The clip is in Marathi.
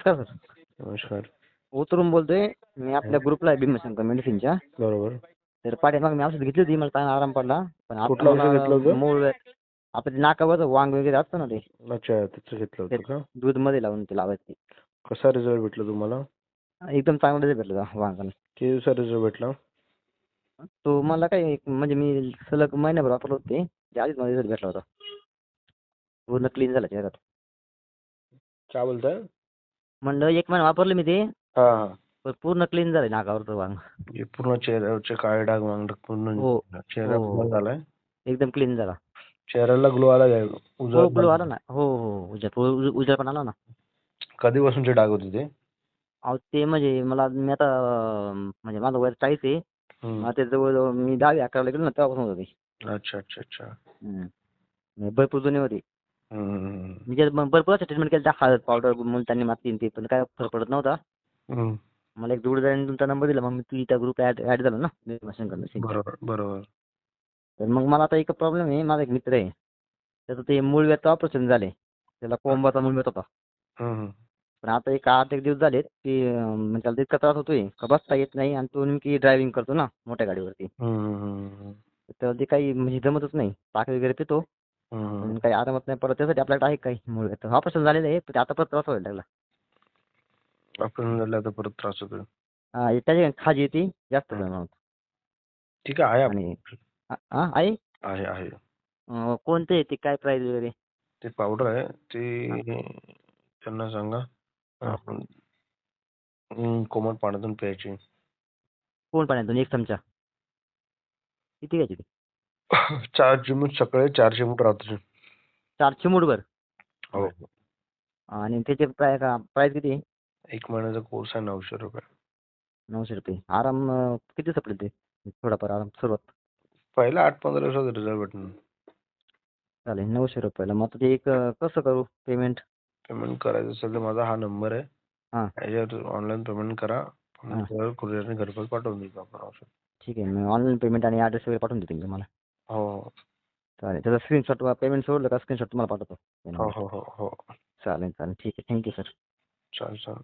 नमस्कार सर. नमस्कार. उतरून बोलतोय. मी आपल्या ग्रुपला आहे भीमाशंकर मेडिसिनच्या. बरोबर. तर पाठीमागे मी औषध घेतली होती, मला चांगला आराम पडला. पण आता कुठलं औषध घेतलं होतं? मूळ आपलं नाकावरचं वांग वगैरे असतं ना, ते अच्छा, त्याचं घेतलं होतं का? दूधमध्ये लावून ते लावायचं. कसा रिझल्ट भेटला तुम्हाला? एकदम चांगला रिझल्ट भेटला वांगाला. किती दिवसात रिझल्ट भेटला? तो मला काही म्हणजे मी सलग महिन्याभर वापरलं होतं ते. त्या आधीच मला रिझल्ट भेटला होता. पूर्ण क्लीन झाला चेहरा. काय बोलताय? म्हणलं 1 महिना वापरलं मी ते. हा हा. पण पूर्ण क्लीन झालंय नाकावरचं वांग. म्हणजे पूर्ण चेहऱ्यावरचे काळे डाग मांगडक पूर्ण हो. चेहरा पूर्ण झालाय. एकदम क्लीन झाला. चेहऱ्याला ग्लो आला काय? हो, उजळ ग्लो आला ना. हो, उजेड पण आला ना. कधीपासूनचे डाग होते ते? अहो ते म्हणजे मी आता म्हणजे माझं वय 40 आहे. हम्म. मग ते जवळ मी 10वी-11वी गेलो ना, तेव्हापासून होतं ते. अच्छा अच्छा अच्छा. म्हणजे भरपूर जुने होते. हम्म. म्हणजे भरपूर अशा ट्रीटमेंट केल्या, हळद पावडर, मुलतानी माती ते, पण काय फरक पडत नव्हता. हम्म. मला एक जोडीदाराने तुमचा नंबर दिला. मग मी त्या ग्रुप ऍड झालो ना भीमाशंकर मेडिसिनच्या. बरोबर बरोबर. तर मग मला आता एक प्रॉब्लेम आहे. माझा एक मित्र आहे, त्याचं ते मूळव्याध ऑपरेशन झाले. त्याला कोंबाचा मूळव्याध होता. हम्म. पण आता एक 8 दिवस झालेत की म्हणजे त्याला इतका त्रास होतोय का बसता येत नाही. आणि तो नेमकी ड्रायव्हिंग करतो ना मोठ्या गाडीवरती. हम्म. तर ते काही म्हणजे जमतच नाही. ताक वगैरे पितो, हम्म. पण काही आरामच नाही पडत. त्यासाठी आपल्याकडे आहे काही मूळव्याध. ऑपरेशन झालेलं आहे, पण आता परत त्रास व्हायला लागला. आपण झालं आता परत त्रास होतोय. त्याची खाज येते जास्त प्रमाणात. ठीक आहे आणि आहे आहे आहे. कोणते ते, काय प्राइस वगैरे? ते पावडर आहे ते त्यांना सांगा आपण कोमट पाण्यातून प्यायची. कोण पाण्यातून 1 चमचा किती घ्यायची ती? 4 चिमूट सकाळी, 4 चिमूट रात्री. 4 चिमूटभर. हो. आणि त्याचे प्राइस किती आहे? 1 महिन्याचा कोर्स आहे 900 रुपये. 900 रुपये. आराम किती दिवसापर्यंत आहे? थोडाफार आराम सुरुवात. पहिला 8-15 दिवसात रिझल्ट भेटणार. चालेल 900 रुपयाला. मग आता ते एक कसं करू पेमेंट? पेमेंट करायचं असेल तर माझा हा नंबर आहे. हां याच्यावर ऑनलाईन पेमेंट करा. हां. कुरिअरने घरपोच पाठवून देतो आपण औषध. ठीक आहे. मी ऑनलाईन पेमेंट आणि ॲड्रेस वगैरे पाठवून देतो मी तुम्हाला. हो चालेल. त्याचा स्क्रीनशॉट पेमेंट सोडलं का स्क्रीनशॉट तुम्हाला पाठवतो. हो हो हो हो. चालेल. ठीक आहे. Thank you sir. चालेल.